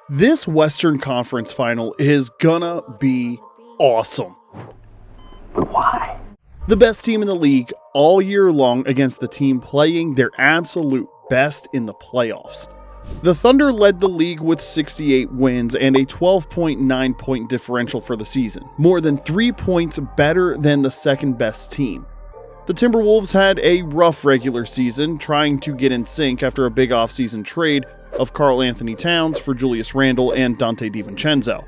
This Western Conference final is gonna be awesome. Why? The best team in the league all year long against the team playing their absolute best in the playoffs. The Thunder led the league with 68 wins and a 12.9 point differential for the season, more than 3 points better than the second best team. The Timberwolves had a rough regular season, trying to get in sync after a big offseason trade of Karl Anthony Towns for Julius Randle and Dante DiVincenzo.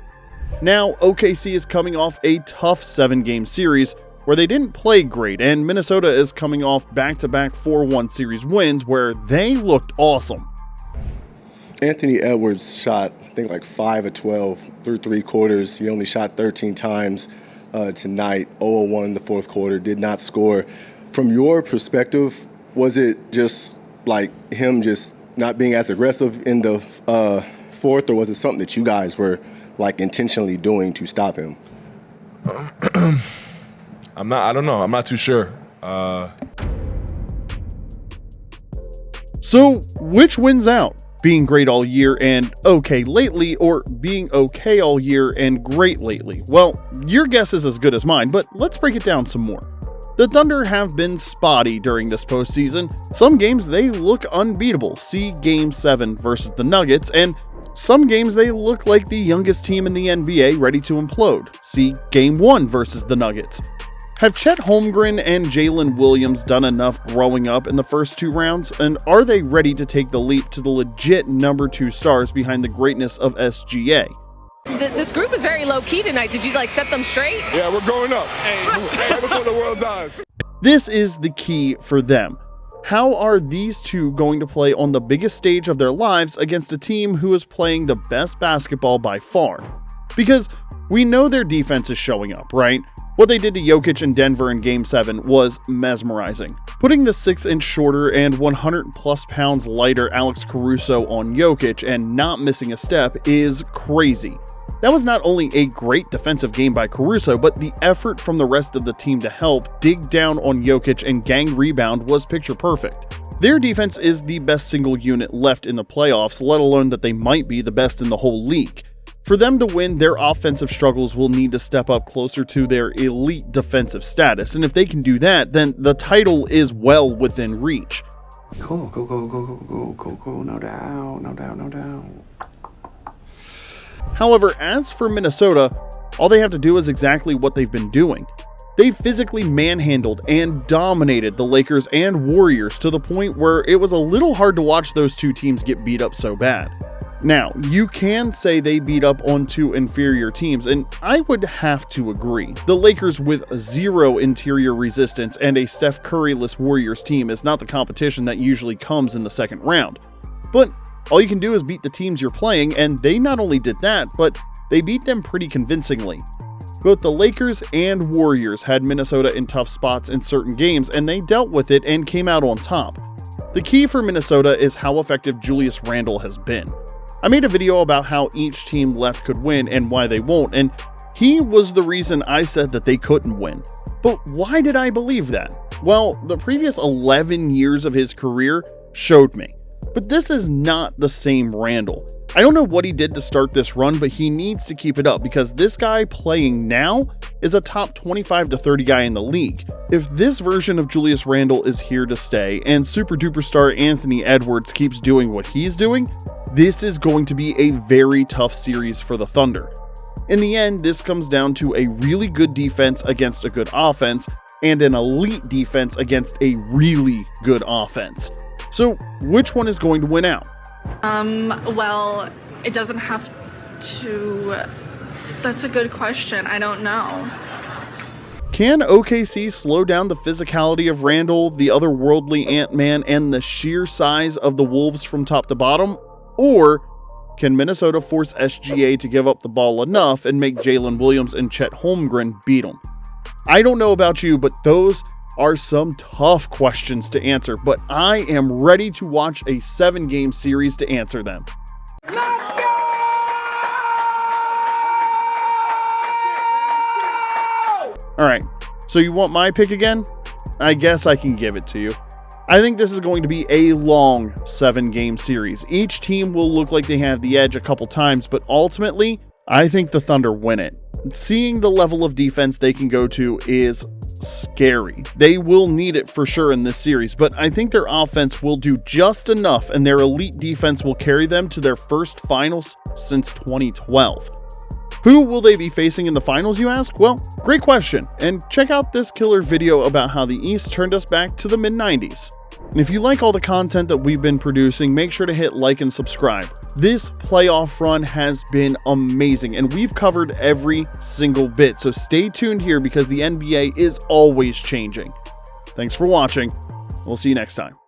Now, OKC is coming off a tough 7-game series where they didn't play great, and Minnesota is coming off back-to-back 4-1 series wins where they looked awesome. Anthony Edwards shot, I think, like 5 of 12 through 3 quarters. He only shot 13 times tonight, 0-1 in the fourth quarter, did not score. From your perspective, was it just like him just not being as aggressive in the fourth, or was it something that you guys were like intentionally doing to stop him? I don't know. I'm not too sure. So, which wins out? Being great all year and okay lately, or being okay all year and great lately? Well, your guess is as good as mine, but let's break it down some more. The Thunder have been spotty during this postseason. Some games they look unbeatable. See Game 7 versus the Nuggets, and some games they look like the youngest team in the NBA ready to implode. See Game 1 versus the Nuggets. Have Chet Holmgren and Jalen Williams done enough growing up in the first 2 rounds, and are they ready to take the leap to the legit number 2 stars behind the greatness of SGA? This group is very low-key tonight. Did you, set them straight? Yeah, we're going up. Right before the world's eyes. This is the key for them. How are these two going to play on the biggest stage of their lives against a team who is playing the best basketball by far? Because we know their defense is showing up, right? What they did to Jokic in Denver in Game 7 was mesmerizing. Putting the 6-inch shorter and 100-plus pounds lighter Alex Caruso on Jokic and not missing a step is crazy. That was not only a great defensive game by Caruso, but the effort from the rest of the team to help dig down on Jokic and gang rebound was picture perfect. Their defense is the best single unit left in the playoffs, let alone that they might be the best in the whole league. For them to win, their offensive struggles will need to step up closer to their elite defensive status, and if they can do that, then the title is well within reach. Go, no doubt. However, as for Minnesota, all they have to do is exactly what they've been doing. They physically manhandled and dominated the Lakers and Warriors to the point where it was a little hard to watch those two teams get beat up so bad. Now, you can say they beat up on 2 inferior teams, and I would have to agree. The Lakers with 0 interior resistance and a Steph Curry-less Warriors team is not the competition that usually comes in the second round. But all you can do is beat the teams you're playing, and they not only did that, but they beat them pretty convincingly. Both the Lakers and Warriors had Minnesota in tough spots in certain games, and they dealt with it and came out on top. The key for Minnesota is how effective Julius Randle has been. I made a video about how each team left could win and why they won't, and he was the reason I said that they couldn't win. But why did I believe that? Well, the previous 11 years of his career showed me. But this is not the same Randle. I don't know what he did to start this run, but he needs to keep it up because this guy playing now is a top 25 to 30 guy in the league. If this version of Julius Randle is here to stay and super duper star Anthony Edwards keeps doing what he's doing, this is going to be a very tough series for the Thunder. In the end, this comes down to a really good defense against a good offense and an elite defense against a really good offense. So, which one is going to win out? Well, it doesn't have to. That's a good question. I don't know. Can OKC slow down the physicality of Randle, the otherworldly Ant-Man, and the sheer size of the Wolves from top to bottom? Or can Minnesota force SGA to give up the ball enough and make Jalen Williams and Chet Holmgren beat them? I don't know about you, but those are some tough questions to answer, but I am ready to watch a 7-game series to answer them. Alright, so you want my pick again? I guess I can give it to you. I think this is going to be a long 7-game series. Each team will look like they have the edge a couple times, but ultimately, I think the Thunder win it. Seeing the level of defense they can go to is scary. They will need it for sure in this series, but I think their offense will do just enough and their elite defense will carry them to their first finals since 2012. Who will they be facing in the finals, you ask? Well, great question, and check out this killer video about how the East turned us back to the mid-90s. And if you like all the content that we've been producing, make sure to hit like and subscribe. This playoff run has been amazing, and we've covered every single bit, so stay tuned here because the NBA is always changing. Thanks for watching. We'll see you next time.